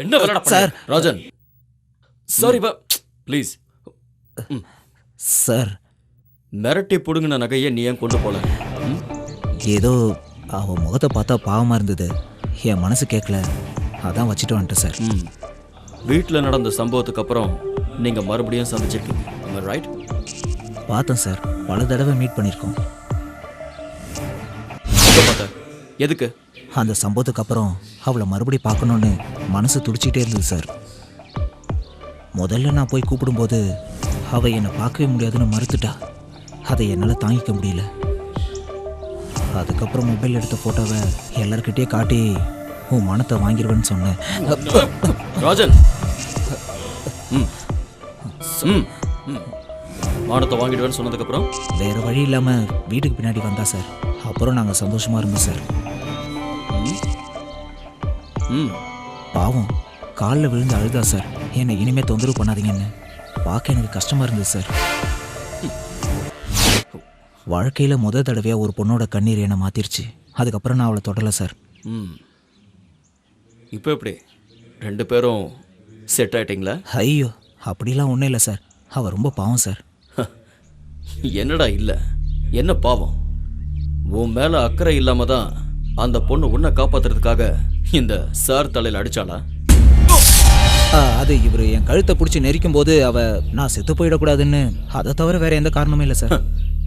என்ன விளையாட sir Rajan? Sorry please sir. மிரட்டி புடுங்கின நகையை நீ ஏன் கொண்டு போல? ஏதோ அவன் முகத்தை பார்த்தா பாவமாக இருந்தது, என் மனசு கேட்கல, அதான் வச்சுட்டு வந்துட்டேன் சார். வீட்டில் நடந்த சம்பவத்துக்கு அப்புறம் நீங்கள் மறுபடியும் சந்திச்சிருக்கீங்க, ரைட்? பார்த்தேன் சார், பல தடவை மீட் பண்ணியிருக்கோம். எதுக்கு? அந்த சம்பவத்துக்கு அப்புறம் அவளை மறுபடியும் பார்க்கணுன்னு மனசு துடிச்சிட்டே இருந்தது சார். முதல்ல நான் போய் கூப்பிடும்போது அவள் என்னை பார்க்கவே முடியாதுன்னு மறுத்துட்டா. அதை என்னால் தாங்கிக்க முடியல. அதுக்கப்புறம் மொபைல் எடுத்த ஃபோட்டோவை எல்லார்கிட்டயே காட்டி உன் மனத்தை வாங்கிடுவேன்னு சொன்னேன். ராஜன், மானத்தை வாங்கிடுவேன்னு சொன்னதுக்கப்புறம் வேறு வழி இல்லாமல் வீட்டுக்கு பின்னாடி வந்தா சார். அப்புறம் நாங்கள் சந்தோஷமாக இருந்தோம் சார். பாவம் காலில் விழுந்து அழுதா சார், என்னை இனிமேல் தொந்தரவு பண்ணாதீங்கன்னு. பார்க்க எனக்கு கஷ்டமாக இருந்தது சார். வாழ்க்கையில் முதல் தடவையாக ஒரு பொண்ணோட கண்ணீர் என்னை மாற்றிருச்சு. அதுக்கப்புறம் நான் அவளை தொடலை சார். இப்போ எப்படி ரெண்டு பேரும் செட் ஆயிட்டீங்களா? ஐயோ அப்படிலாம் ஒன்றும் இல்லை சார். அவள் ரொம்ப பாவம் சார். என்னடா இல்லை, என்ன பாவம்? உன் மேலே அக்கறை இல்லாம தான் அந்த பொண்ணு உன்னை காப்பாத்துறதுக்காக இந்த சார் தலையில் அடிச்சாளா? அது இவர் என் கழுத்தை பிடிச்சி நெரிக்கும் போது நான் செத்து போயிடக்கூடாதுன்னு, அதை தவிர வேற எந்த காரணமும் இல்லை சார்.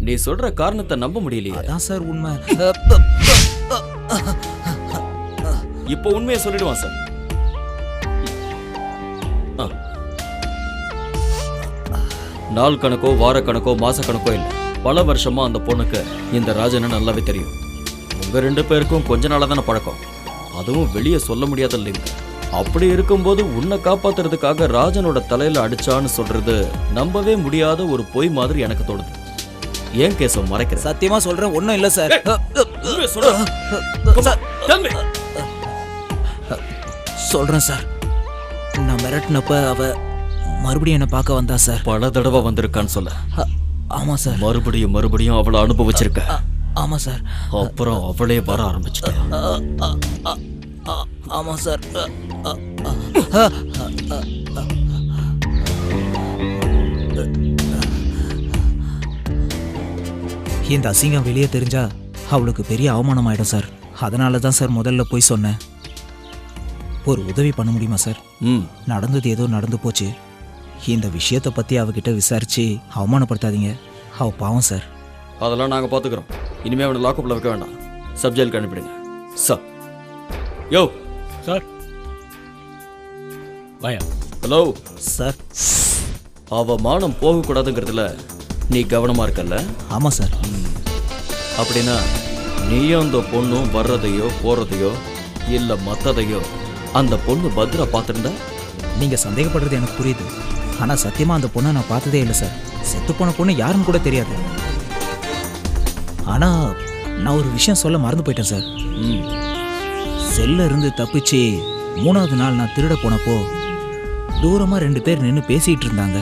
நீ சொல்ற காரணத்தை நம்ப முடியலையே. அதான் சார் உண்மை. இப்போ உண்மையை சொல்லிடுவான் சார். நாள் கணக்கோ வார கணக்கோ மாச கணக்கோ இல்லை, பல வருஷமா அந்த பொண்ணுக்கு இந்த ராஜனை நல்லாவே தெரியும். உங்க ரெண்டு பேருக்கும் கொஞ்ச நாளா தானே பழக்கம், அதுவும் வெளியே சொல்ல முடியாத இல்லைங்க. அப்படி இருக்கும்போது உன்னை காப்பாத்துறதுக்காக ராஜனோட தலையில அடிச்சான்னு சொல்றது நம்பவே முடியாத ஒரு பொய் மாதிரி எனக்கு தோணுது. ஏன் கேசவ மறைக்கிற? சத்தியமா சொல்றேன், ஒன்றும் இல்லை சார். சொல்றேன் சார். நான் மிரட்டினப்ப அவ மறுபடியும் என்னை பார்க்க வந்தா சார். பல தடவை வந்திருக்கான்னு சொல்ல? ஆமாம் சார். மறுபடியும் மறுபடியும் அவளை அனுபவிச்சிருக்க? ஆமாம் சார். அப்புறம் அவளே வர ஆரம்பிச்சிட்டேன். ஆமாம் சார். இந்த அசிங்கம் வெளியே தெரிஞ்சா அவளுக்கு பெரிய அவமானம் ஆயிடும் சார். அதனால தான் சார் முதல்ல போய் சொன்னேன். ஒரு உதவி பண்ண முடியுமா சார்? நடந்தது ஏதோ நடந்து போச்சு. இந்த விஷயத்தை பற்றி அவகிட்ட விசாரிச்சு அவமானப்படுத்தாதீங்க. அவ பாவம் சார். அதெல்லாம் நாங்கள் பார்த்துக்குறோம். இனிமேல் அவனை லாக்கப்பில் வைக்க வேண்டாம், சப்ஜெக்டுக்கு அனுப்பிடுங்க சார். யோ சார். வாயா. Hello sir. அவ மானம் போகக்கூடாதுங்கிறதுல நீ கவனமாக இருக்கல்ல? ஆமாம் சார். அப்படின்னா நீயும் அந்த பொண்ணும் வர்றதையோ போகிறதையோ இல்லை மற்றதையோ அந்த பொண்ணு பத்ரா பார்த்துருந்தா? நீங்கள் சந்தேகப்படுறது எனக்கு புரியுது. ஆனால் சத்தியமாக அந்த பொண்ணை நான் பார்த்ததே இல்லை சார். செத்துப்போன பொண்ணு யாருன்னு கூட தெரியாது. ஆனால் நான் ஒரு விஷயம் சொல்ல மறந்து போயிட்டேன் சார். செல்ல இருந்து தப்பிச்சு 3வது நாள் நான் திருட போனப்போ தூரமாக 2 பேர் நின்று பேசிகிட்டு இருந்தாங்க.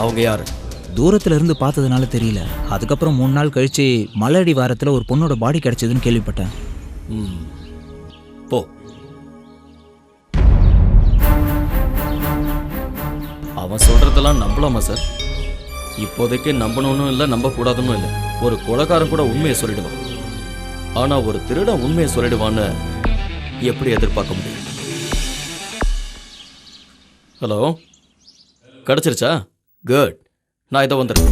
அவங்க யாரு? தூரத்துல இருந்து பார்த்ததுனால தெரியல. அதுக்கப்புறம் 3 நாள் கழிச்சு மலையடி வாரத்தில் ஒரு பொண்ணோட பாடி கிடைச்சதுன்னு கேள்விப்பட்டேன். போ. அவன் சொல்றதெல்லாம் நம்பலாமா சார்? இப்போதைக்கு நம்பணும்னு இல்லை, நம்பக்கூடாதுன்னு இல்லை. ஒரு கொலைக்காரன் கூட உண்மையை சொல்லிடுவான். ஆனா ஒரு திருடன் உண்மையை சொல்லிடுவான்னு எப்படி எதிர்பார்க்க முடியும்? ஹலோ, கிடைச்சிருச்சா? குட், நான் இதை வந்துடுறேன்.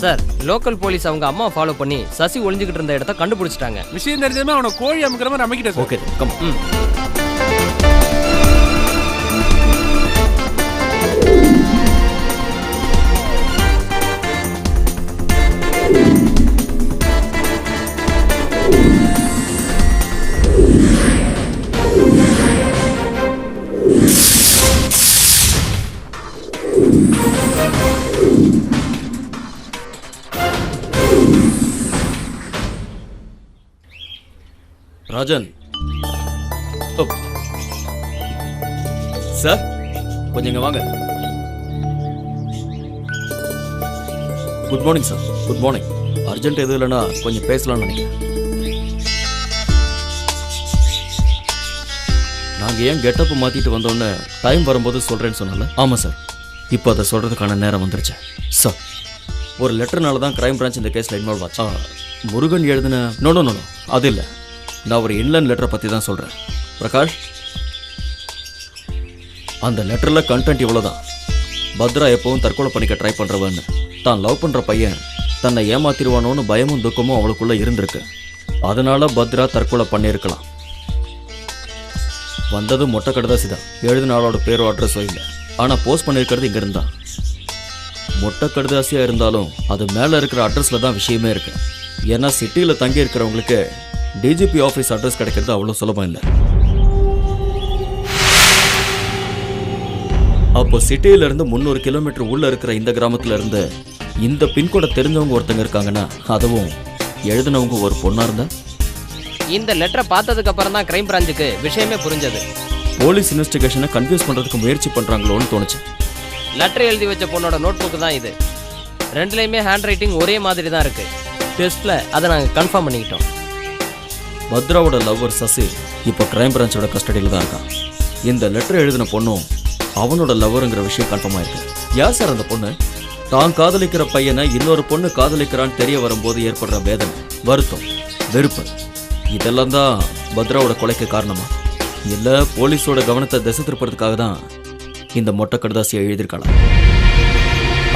சார், லோக்கல் போலீஸ் அவங்க அம்மா ஃபாலோ பண்ணி சசி ஒளிஞ்சுக்கிட்டு இருந்த இடத்த கண்டுபிடிச்சிட்டாங்க. விஷயம் தெரிஞ்சதுமே அவனை கோழி அமுக்கிற மாதிரி அமைக்கிட்டேன். Okay, come. ராஜன். ஓ சார், கொஞ்சம் இங்க வாங்க. Good morning sir. Good morning. Urgent எதுவும் இல்லைன்னா கொஞ்சம் பேசலாம்னு நினைக்கிறேன். நாங்கள் ஏன் கெட்டப்பு மாற்றிட்டு வந்தோன்னு டைம் வரும்போது சொல்கிறேன்னு சொன்னால? ஆமாம் சார், இப்போ அதை சொல்கிறதுக்கான நேரம் வந்துருச்சு சார். ஒரு லெட்டர்னால தான் கிரைம் பிரான்ச் இந்த கேஸில் இன்வால்வ் ஆச்சு. முருகன் எழுதின நோ அது இல்லை. நான் ஒரு இன்லைன் லெட்டரை பற்றி தான் சொல்கிறேன். பிரகாஷ், அந்த லெட்டரில் கண்டென்ட் இவ்வளோதான். பத்ரா எப்பவும் தற்கொலை பண்ணிக்க ட்ரை பண்ணுறவன்னு, தான் லவ் பண்ணுற பையன் தன்னை ஏமாத்திடுவானோன்னு பயமும் துக்கமும் அவளுக்குள்ளே இருந்திருக்கு. அதனால பத்ரா தற்கொலை பண்ணியிருக்கலாம். வந்தது மொட்டை கடுதாசி தான். எழுதின ஆளோட பேரோ அட்ரஸோ இல்லை. ஆனால் போஸ்ட் பண்ணியிருக்கிறது இங்கே இருந்தான். மொட்டை கடுதாசியாக இருந்தாலும் அது மேலே இருக்கிற அட்ரஸில் தான் விஷயமே இருக்கு. ஏன்னா சிட்டியில் தங்கி இருக்கிறவங்களுக்கு டிஜிபி ஆஃபீஸ் அட்ரஸ் கிடைக்கிறது அவ்வளோ சுலபம் இல்லை. அப்போ சிட்டியிலேருந்து 300 கிலோமீட்டர் உள்ள இருக்கிற இந்த கிராமத்துல இருந்து இந்த பின்கோடை தெரிஞ்சவங்க ஒருத்தங்க இருக்காங்கன்னா, அதுவும் எழுதினவங்க ஒரு பொண்ணா இருந்தா? இந்த லெட்டரை பார்த்ததுக்கு அப்புறம் தான் கிரைம் பிரான்ச்சுக்கு விஷயமே புரிஞ்சது. போலீஸ் இன்வெஸ்டிகேஷனை கன்ஃபியூஸ் பண்றதுக்கு முயற்சி பண்றாங்களோன்னு தோணுச்சு. லெட்டர் எழுதி வச்ச பொண்ணோட நோட் புக் தான் இது. ரெண்டுலேயுமே ஹேண்ட் ரைட்டிங் ஒரே மாதிரி தான் இருக்கு. டெஸ்ட்ல அதை நாங்கள் கன்ஃபார்ம் பண்ணிக்கிட்டோம். பத்ராவோட லவ்வர் சசி இப்போ கிரைம் பிரான்ச்சோட கஸ்டடியில் தான் இருக்கான். இந்த லெட்டர் எழுதின பொண்ணும் அவனோட லவ்வருங்கிற விஷயம் கன்ஃபார்ம் ஆயிருக்கு. யார் சார் அந்த பொண்ணு? தான் காதலிக்கிற பையனை இன்னொரு பொண்ணு காதலிக்கிறான்னு தெரிய வரும்போது ஏற்படுற வேதனை, வருத்தம், வெறுப்பு, இதெல்லாம் தான் பத்ராவோட கொலைக்கு காரணமா? இல்லை போலீஸோட கவனத்தை திசை திருப்பறதுக்காக தான் இந்த மொட்டை கடுதாசியை எழுதியிருக்கலாம்?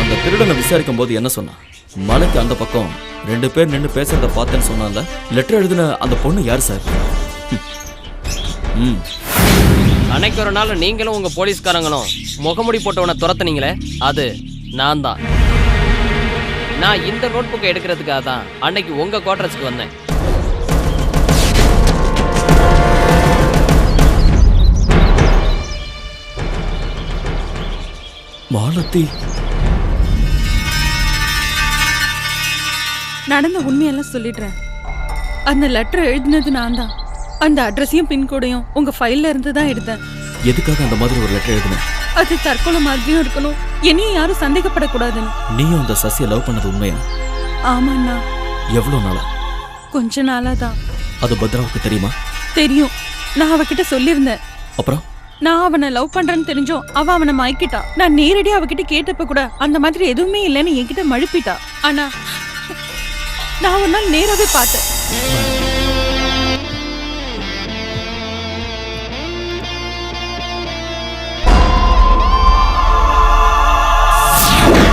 அந்த திருடனை விசாரிக்கும் போது என்ன சொன்னான்? மலைக்கு அந்த பக்கம் 2 பேர் நின்று பேசுறத பார்த்தேன்னு சொன்னால. லெட்டர் எழுதின அந்த பொண்ணு யார் சார்? அன்னைக்கு ஒரு நாள் நீங்களும் உங்க போலீஸ்காரங்களும் முகமுடி போட்டவனை துரத்துனீங்களே, அது நான் தான். நான் இந்த நோட் புக்கை எடுக்கிறதுக்காக தான் அன்னைக்கு உங்க குவார்டர்ஸ்க்கு வந்தேன். மாலதி, நடந்த உண்மையெல்லாம் சொல்லிடுறேன். அந்த லெட்டர் எழுதினது நான் தான். அந்த அட்ரஸையும் பின்கோடையும் உங்க ஃபைல்ல இருந்து தான் எடுத்தேன். எதுக்காக அந்த மாதிரி ஒரு லெட்டர் எழுதின? அது தற்கொலை மாதிரியும் இருக்கணும், என்னையும் யாரும் சந்தேகப்படக்கூடாதுன்னு. நீயும் அந்த சசியை லவ் பண்ணது உண்மையா? ஆமாண்ணா. எவ்வளோ நாளா? கொஞ்ச நாளா தான். அது பத்ராவுக்கு தெரியுமா? தெரியும். நான் அவகிட்ட சொல்லியிருந்தேன். அப்புறம் நான் அவனை லவ் பண்றேன்னு தெரிஞ்சோம் அவ அவனை மயக்கிட்டா. நான் நேரடியா அவகிட்ட கேட்டப்ப கூட அந்த மாதிரி எதுவுமே இல்லைன்னு என்கிட்ட மழுப்பிட்டா. ஆனா நான் ஒரு நாள் நேராவே பார்த்தேன்.